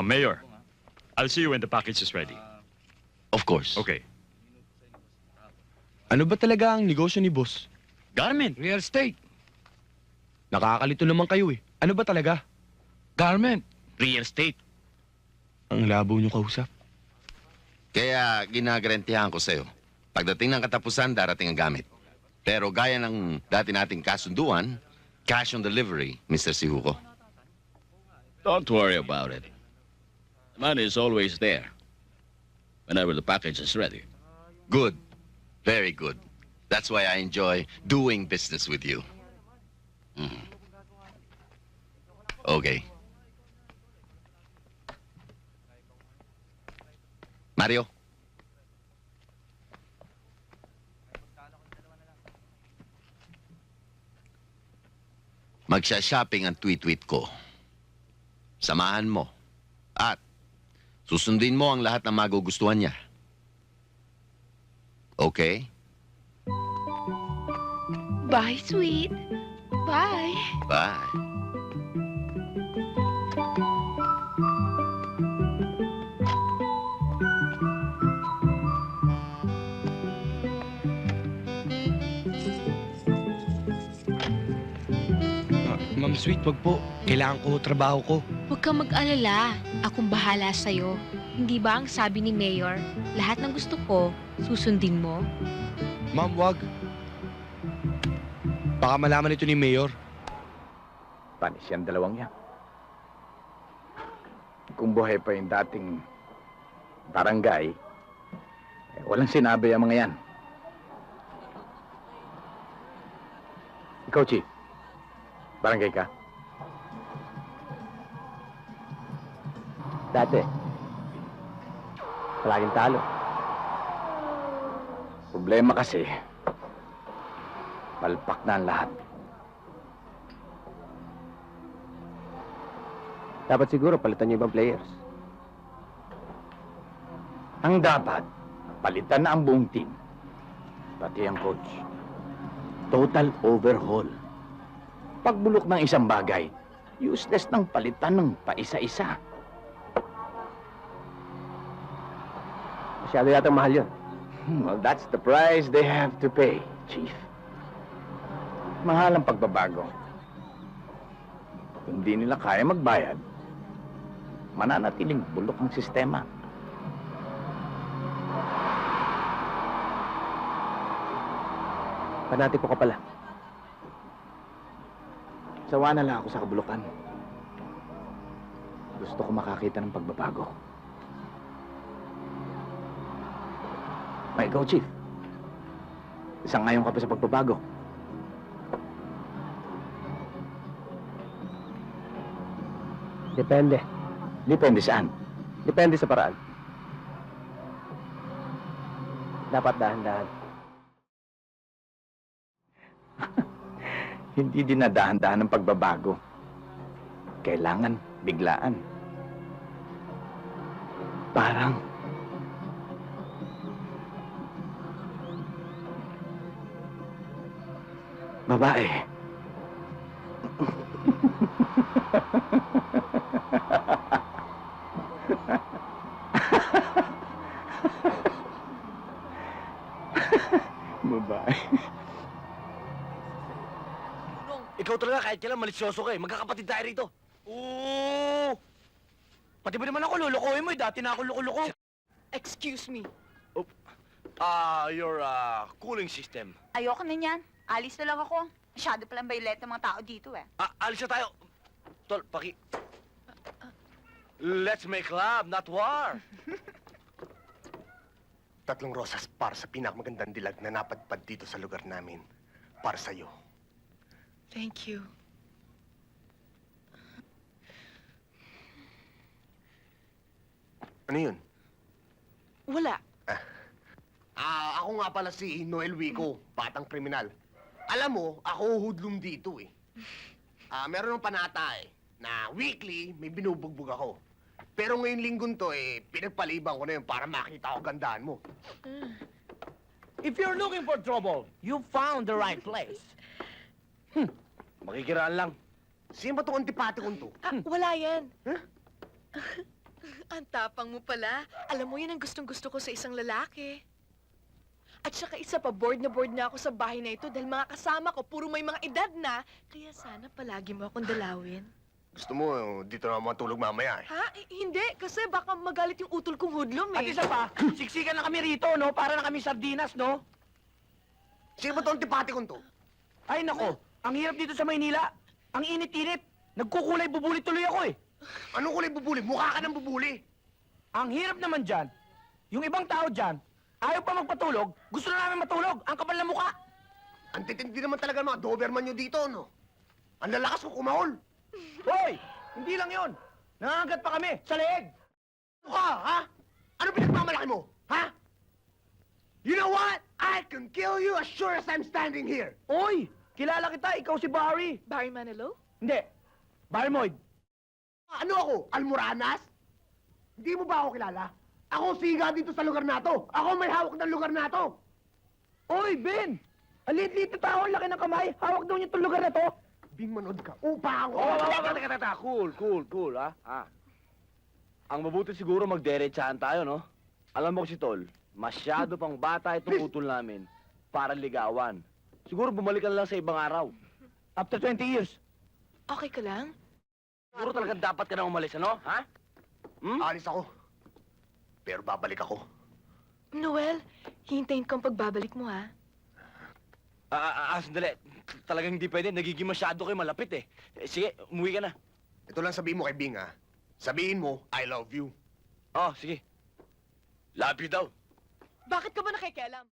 Mayor, I'll see you when the package is ready. Of course. Okay. Ano ba talaga ang negosyo ni boss? Garment. Real estate. Nakakalito naman kayo eh. Ano ba talaga? Garment. Real estate. Ang labo niyo kausap. Kaya ginagarantiyahan ko sa'yo. Pagdating ng katapusan, darating ang gamit. Pero gaya ng dati nating kasunduan, cash on delivery, Mr. Sihuko. Don't worry about it. Money is always there. Whenever the package is ready. Good. Very good. That's why I enjoy doing business with you. Okay. Mario? Magsha-shopping ang tweet-tweet ko. Samahan mo. At susundin mo ang lahat ng magugustuhan niya. Okay? Bye, sweet. Bye. Bye. Ma'am Sweet, wag po. Kailangan ko trabaho ko. Huwag kang mag-alala. Akong bahala sa'yo. Hindi ba ang sabi ni Mayor, lahat ng gusto ko, susundin mo? Ma'am, wag. Baka malaman ito ni Mayor. Panis yan dalawang yan. Kung buhay pa yung dating barangay, walang sinabi ang mga yan. Ikaw, Chief. Barangay ka? Dati, palaging talo. Problema kasi, palpak na ang lahat. Dapat siguro palitan niyo ibang players. Ang dapat, palitan na ang buong team. Pati ang coach. Total overhaul. Pagbulok ng isang bagay, useless ng palitan ng paisa-isa. Masyado yatang mahal yun. Well, that's the price they have to pay, Chief. Mahal ang pagbabago. Kung di nila kaya magbayad, mananatiling bulok ang sistema. Panatiko ka pala. Sawa na lang ako sa kabulukan. Gusto ko makakita ng pagbabago. May ikaw, Chief. Isang ngayon ka pa sa pagbabago. Depende. Depende saan. Depende sa paraan. Dapat dahan-dahan. Hindi dinadahan-dahan ng pagbabago. Kailangan biglaan. Parang babae. Babae. Ikaw talaga kahit kailan malisyoso ka eh. Magkakapatid tayo rito. Oo! Pati ba naman ako lulukuhin mo eh. Dati na ako loko-loko. Excuse me. Your cooling system. Ayoko na niyan. Alis na lang ako. Masyado palang baylet ng mga tao dito eh. Alis na tayo. Tol, Let's make love, not war. Tatlong rosas para sa pinakamagandang dilag na napadpad dito sa lugar namin. Para sa'yo. Thank you. Ano yun? Wala. Ako nga pala si Noel Wico, batang kriminal. Alam mo, ako hoodlum dito eh. Meron ng panata eh, na weekly may binubugbog ako. Pero ngayong linggon to eh, pinagpaliban ko na yun para makita ko gandaan mo. If you're looking for trouble, you found the right place. Makikiraan lang. Sino ba itong antipati kong to? Wala yan. Ang tapang mo pala. Alam mo, yun ang gustong-gusto ko sa isang lalaki. At saka isa pa, bored na ako sa bahay na ito dahil mga kasama ko, puro may mga edad na. Kaya sana palagi mo akong dalawin. Gusto mo, dito na matulog mamaya eh. Ha? Hindi, kasi baka magalit yung utol kong hudlom At eh. isa pa, siksikan na kami rito, no? Para na kami sardinas, no? Sino ba itong tipati kong to? Ay, nako. Ang hirap dito sa Maynila. Ang init-init. Nagkukulay bubuli tuloy ako, eh. Anong kulay bubuli? Mukha ka ng bubuli. Ang hirap naman dyan, yung ibang tao dyan, ayaw pa magpatulog, gusto na namin matulog. Ang kapal na mukha. Ang titindi naman talaga ng mga Doberman nyo dito, no? Ang lalakas ko kumahol. Hoy! Hindi lang yon. Nangangagat pa kami sa leeg. Ano ka, ha? Ano pinagmamalaki mo, ha? You know what? I can kill you as sure as I'm standing here. Oy! Kilala kita, ikaw si Barry. Barry Manilow? Hindi. Barry Moyd. Ano ako? Almoranas? Hindi mo ba ako kilala? Ako siga dito sa lugar na to. Ako may hawak ng lugar na to. Oy, Ben! Ang liit-liit na tao, ang laki ng kamay. Hawak daw niya itong lugar na to. Bing manood ka. Upa ako. Cool, ha? Ang mabuti siguro magderechahan tayo, no? Alam mo si Tol, masyado pang bata itong utol namin para ligawan. Siguro bumalik ka na lang sa ibang araw. After 20 years. Okay ka lang? Siguro talaga dapat ka na umalis, ano? Ha? Alis ako. Pero babalik ako. Noel, hintayin ko ang pagbabalik mo, ha? Sandali. Talagang hindi pwede. Nagiging masyado kayo malapit, eh. Sige, umuwi ka na. Ito lang sabihin mo kay Bing, ha? Sabihin mo, I love you. Oh, sige. Love you daw. Bakit ka ba nakikialam?